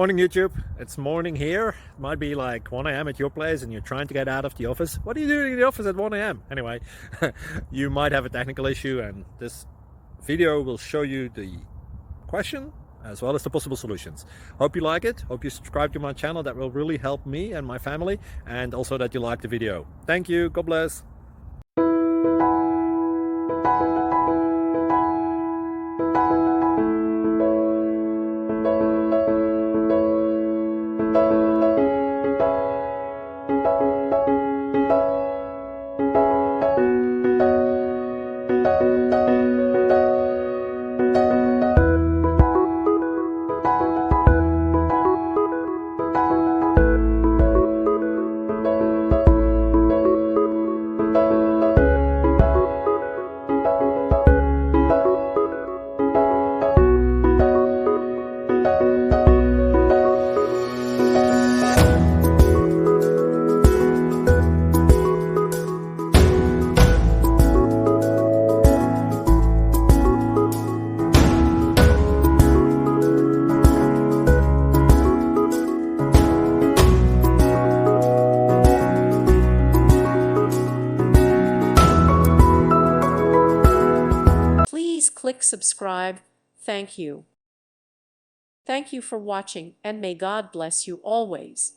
Morning YouTube, it's morning here. It might be like 1 a.m. at your place and you're trying to get out of the office. What are you doing in the office at 1 a.m.? Anyway, you might have a technical issue and this video will show you the question as well as the possible solutions. Hope you like it, hope you subscribe to my channel. That will really help me and my family, and also that you like the video. Thank you, God bless. Please click subscribe. Thank you. Thank you for watching, and may God bless you always.